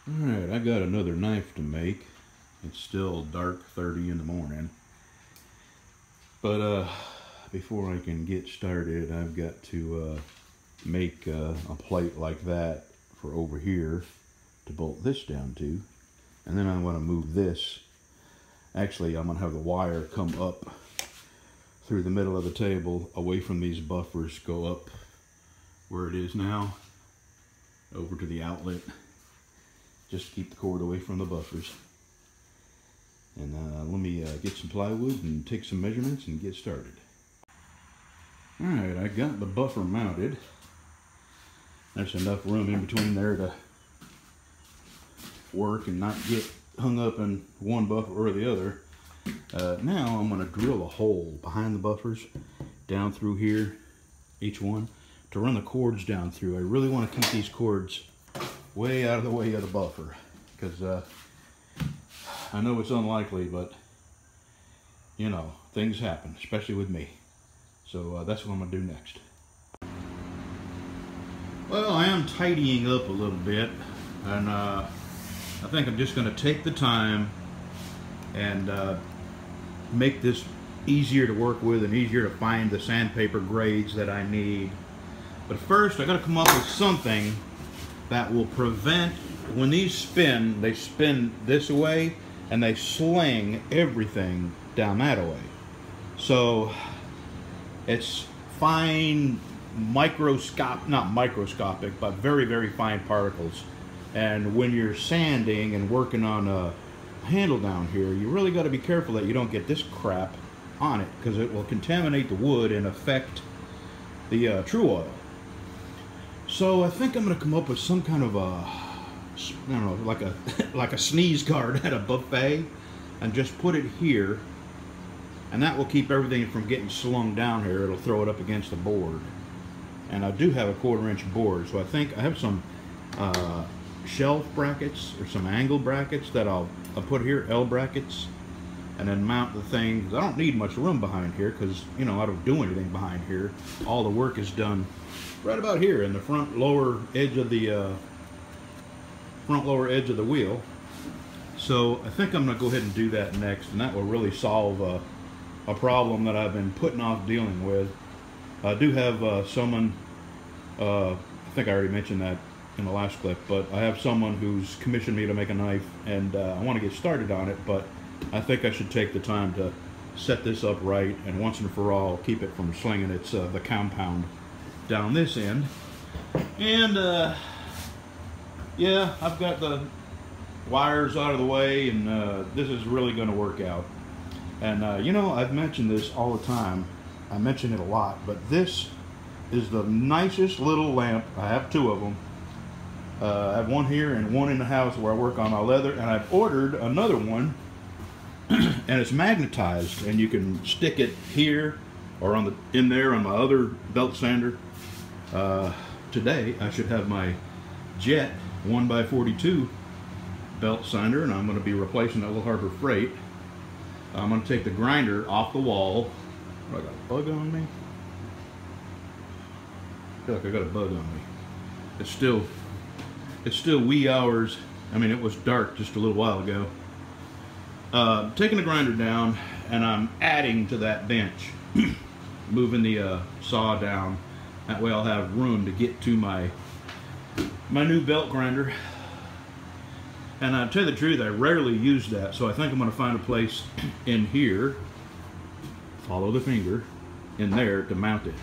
Alright, I got another knife to make. It's still dark 30 in the morning. But before I can get started, I've got to make a plate like that for over here to bolt this down to. And then I want to move this. Actually, I'm going to have the wire come up through the middle of the table, away from these buffers, go up where it is now, over to the outlet. Just to keep the cord away from the buffers. And let me get some plywood and take some measurements and get started. Alright, I got the buffer mounted. There's enough room in between there to work and not get hung up in one buffer or the other. Now I'm going to drill a hole behind the buffers, down through here, each one, to run the cords down through. I really want to keep these cords way out of the way of the buffer, because I know it's unlikely, but you know, things happen, especially with me. So that's what I'm going to do next. Well, I am tidying up a little bit, and I think I'm just going to take the time and make this easier to work with and easier to find the sandpaper grades that I need. But first, I got to come up with something that will prevent, when these spin, they spin this way and they sling everything down that way. So it's fine, not microscopic, but very, very fine particles. And when you're sanding and working on a handle down here, you really got to be careful that you don't get this crap on it, because it will contaminate the wood and affect the true oil. So I think I'm going to come up with some kind of a, I don't know, like a sneeze guard at a buffet, and just put it here, and that will keep everything from getting slung down here. It'll throw it up against the board. And I do have a 1/4-inch board, so I think I have some shelf brackets or some angle brackets that I'll put here, L brackets, and then mount the thing. I don't need much room behind here, because you know, I don't do anything behind here. All the work is done right about here in the front lower edge of the wheel. So I think I'm going to go ahead and do that next, and that will really solve a problem that I've been putting off dealing with. I do have someone, I think I already mentioned that in the last clip, but I have someone who's commissioned me to make a knife, and I want to get started on it, but I think I should take the time to set this up right, and once and for all keep it from slinging its the compound down this end. And yeah, I've got the wires out of the way, and this is really going to work out. And you know, I've mentioned this all the time. I mention it a lot, but this is the nicest little lamp. I have 2 of them. I have one here and one in the house where I work on my leather, and I've ordered another one and it's magnetized, and you can stick it here or on in there on my other belt sander. Today I should have my Jet 1x42 belt sander, and I'm going to be replacing that little Harbor Freight. I'm going to take the grinder off the wall. Oh, I got a bug on me. I feel like I got a bug on me. It's still wee hours. I mean, it was dark just a little while ago. Taking the grinder down, and I'm adding to that bench, moving the saw down. That way I'll have room to get to my new belt grinder. And I'll tell you the truth, I rarely use that, so I think I'm going to find a place in here, follow the finger, in there to mount it.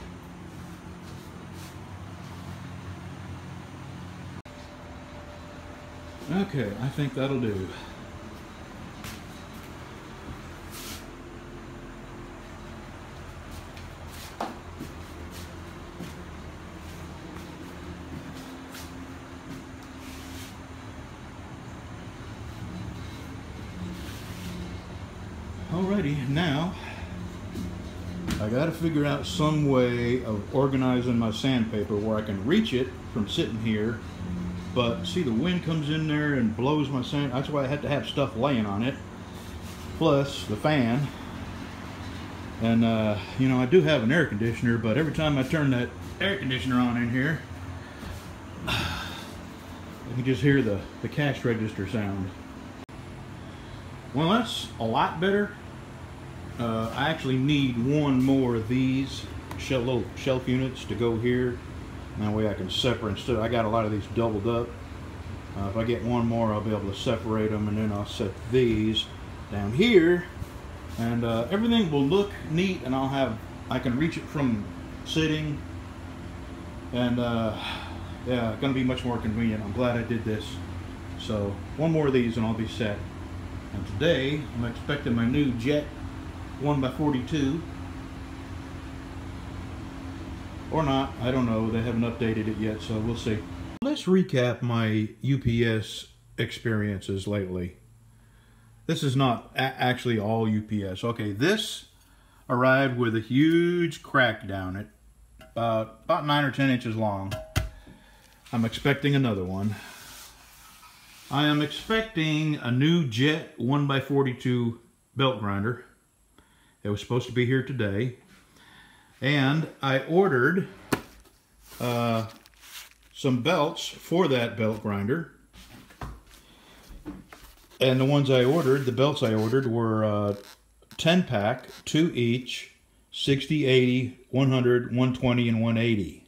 Okay, I think that'll do. Alrighty, now I gotta figure out some way of organizing my sandpaper where I can reach it from sitting here. But see, the wind comes in there and blows my sand. That's why I had to have stuff laying on it, plus the fan. And you know, I do have an air conditioner, but every time I turn that air conditioner on in here, it You just hear the cash register sound. Well, that's a lot better. I actually need one more of these little shelf units to go here. That way I can separate. Instead, I got a lot of these doubled up. If I get one more, I'll be able to separate them, and then I'll set these down here, and everything will look neat, and I can reach it from sitting, and yeah, gonna be much more convenient. I'm glad I did this. So one more of these and I'll be set. And today I'm expecting my new Jet 1x42, or not, I don't know. They haven't updated it yet, so we'll see. Let's recap my UPS experiences lately. This is not actually all UPS. Okay, this arrived with a huge crack down it, about 9 or 10 inches long. I'm expecting another one. I am expecting a new Jet 1x42 belt grinder. It was supposed to be here today. And I ordered some belts for that belt grinder. And the ones I ordered, the belts I ordered were 10-pack, 2 each, 60, 80, 100, 120, and 180.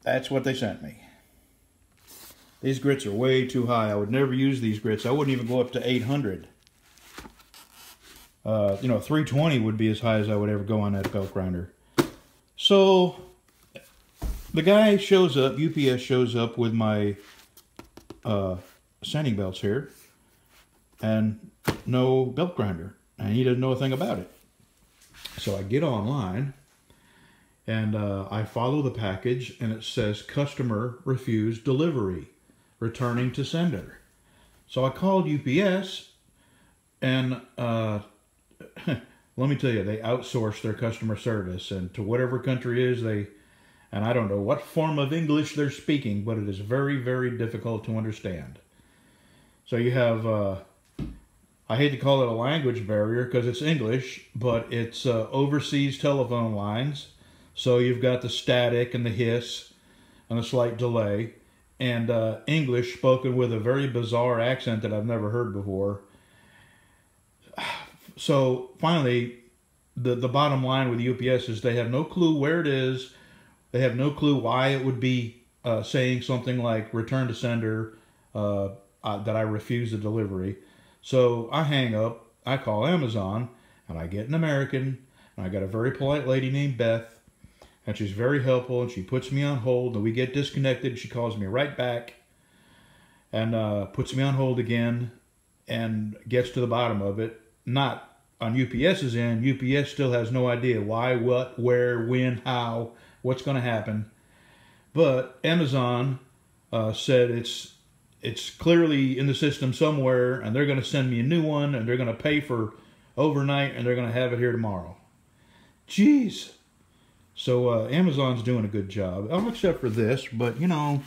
That's what they sent me. These grits are way too high. I would never use these grits. I wouldn't even go up to 800. You know, 320 would be as high as I would ever go on that belt grinder. So the guy shows up, UPS shows up with my sanding belts here, and no belt grinder, and he doesn't know a thing about it. So I get online, and I follow the package, and it says customer refused delivery, returning to sender. So I called UPS, and let me tell you, they outsource their customer service, and to whatever country it is, and I don't know what form of English they're speaking, but it is very, very difficult to understand. So you have, I hate to call it a language barrier because it's English, but it's overseas telephone lines. So you've got the static and the hiss and a slight delay, and English spoken with a very bizarre accent that I've never heard before. So finally, the bottom line with UPS is they have no clue where it is. They have no clue why it would be saying something like return to sender, that I refuse the delivery. So I hang up, I call Amazon, and I get an American, and I got a very polite lady named Beth, and she's very helpful, and she puts me on hold, and we get disconnected. She calls me right back and puts me on hold again and gets to the bottom of it. Not on UPS's end. UPS still has no idea why, what, where, when, how, what's going to happen. But Amazon said it's clearly in the system somewhere, and they're going to send me a new one, and they're going to pay for overnight, and they're going to have it here tomorrow. Jeez. So Amazon's doing a good job, except for this. But, you know,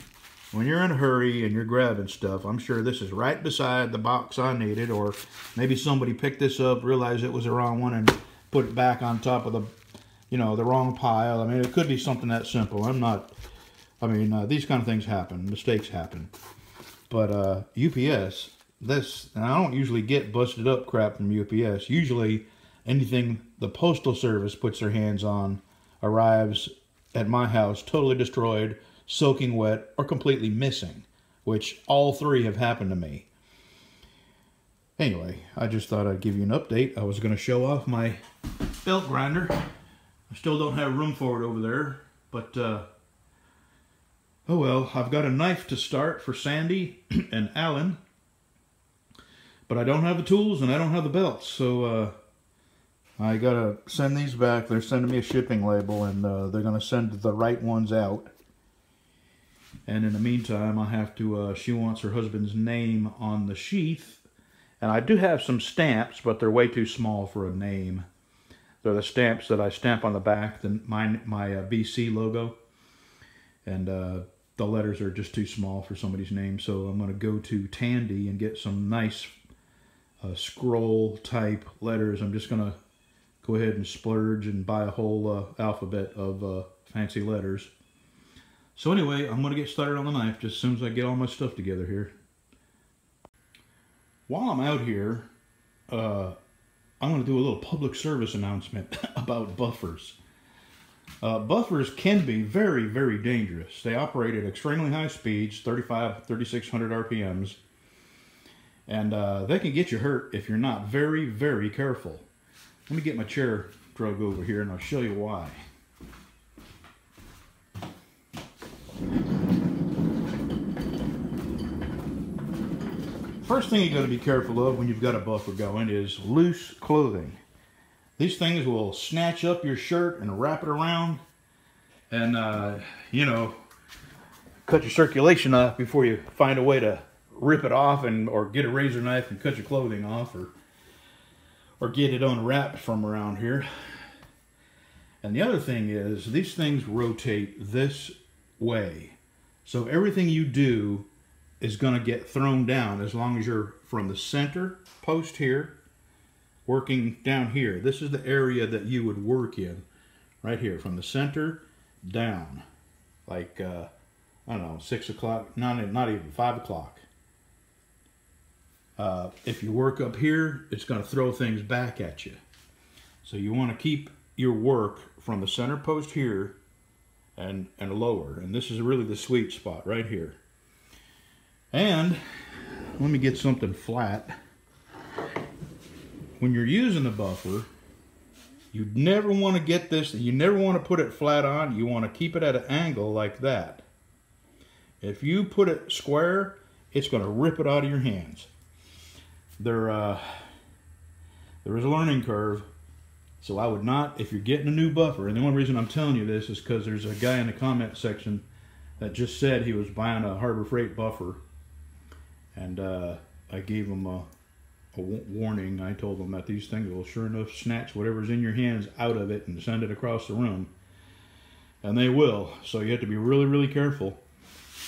when you're in a hurry and you're grabbing stuff, I'm sure this is right beside the box I needed, or maybe somebody picked this up, realized it was the wrong one, and put it back on top of the, you know, the wrong pile. I mean, it could be something that simple. These kind of things happen. Mistakes happen. But UPS, and I don't usually get busted up crap from UPS. Usually anything the Postal Service puts their hands on arrives at my house totally destroyed, soaking wet, or completely missing, which all three have happened to me. Anyway, I just thought I'd give you an update. I was going to show off my belt grinder. I still don't have room for it over there, but oh well. I've got a knife to start for Sandy and Alan, but I don't have the tools and I don't have the belts, so I gotta send these back. They're sending me a shipping label, and they're gonna send the right ones out. And in the meantime, I have to, she wants her husband's name on the sheath. And I do have some stamps, but they're way too small for a name. They're the stamps that I stamp on the back, my BC logo. And the letters are just too small for somebody's name. So I'm going to go to Tandy and get some nice scroll type letters. I'm just going to go ahead and splurge and buy a whole alphabet of fancy letters. So anyway, I'm going to get started on the knife just as soon as I get all my stuff together here. While I'm out here, I'm going to do a little public service announcement about buffers. Buffers can be very, very dangerous. They operate at extremely high speeds, 3,600 RPMs, and they can get you hurt if you're not very, very careful. Let me get my chair drug over here and I'll show you why. First thing you got to be careful of when you've got a buffer going is loose clothing. These things will snatch up your shirt and wrap it around and, you know, cut your circulation off before you find a way to rip it off or get a razor knife and cut your clothing off or get it unwrapped from around here. And the other thing is these things rotate this way. So everything you do is going to get thrown down as long as you're from the center post here working down here. This is the area that you would work in right here from the center down, like I don't know, 6 o'clock, not even 5 o'clock. If you work up here, it's going to throw things back at you. So you want to keep your work from the center post here and lower, and this is really the sweet spot right here. And let me get something flat. When you're using the buffer, you never want to get this, you never want to put it flat on. You want to keep it at an angle like that. If you put it square, it's going to rip it out of your hands. There is a learning curve, so I would not, if you're getting a new buffer, and the only reason I'm telling you this is because there's a guy in the comment section that just said he was buying a Harbor Freight buffer, and I gave him a warning. I told him that these things will sure enough snatch whatever's in your hands out of it and send it across the room, and they will. So you have to be really, really careful.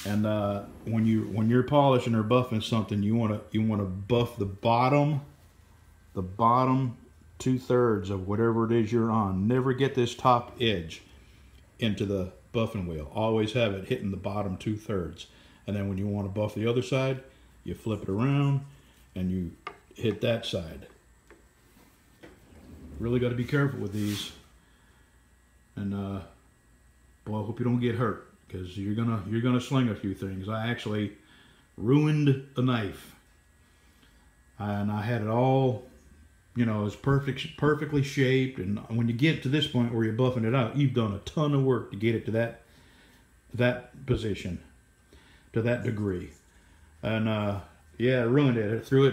And when you're polishing or buffing something, you want to buff the bottom 2/3 of whatever it is you're on. Never get this top edge into the buffing wheel. Always have it hitting the bottom 2/3. And then when you want to buff the other side, you flip it around and you hit that side. Really got to be careful with these. And boy, I hope you don't get hurt, because you're gonna sling a few things. I actually ruined a knife, and I had it all, you know, it's perfectly shaped. And when you get to this point where you're buffing it out, you've done a ton of work to get it to that position, to that degree. And yeah, it ruined it. It threw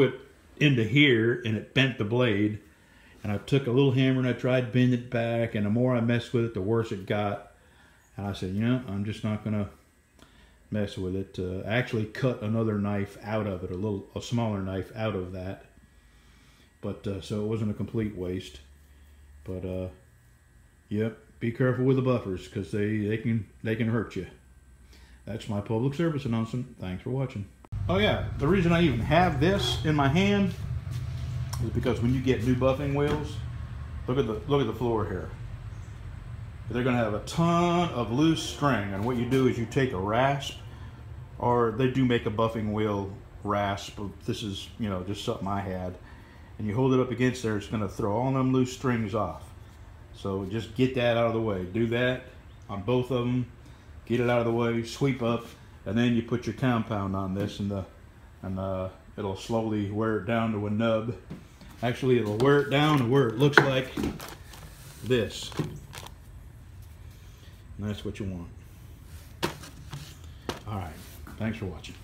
it into here, and it bent the blade. And I took a little hammer and I tried bending it back, and the more I messed with it, the worse it got. And I said, you know, I'm just not gonna mess with it. I actually cut another knife out of it, a smaller knife out of that. But so it wasn't a complete waste. But yep, be careful with the buffers, because they can hurt you. That's my public service announcement. Thanks for watching. Oh yeah, the reason I even have this in my hand is because when you get new buffing wheels, look at the floor here. They're going to have a ton of loose string, and what you do is you take a rasp, or they do make a buffing wheel rasp. This is, you know, just something I had, and you hold it up against there. It's going to throw all them loose strings off. So just get that out of the way. Do that on both of them. Get it out of the way. Sweep up, and then you put your compound on this, and it'll slowly wear it down to a nub. Actually, it'll wear it down to where it looks like this. And that's what you want. All right. Thanks for watching.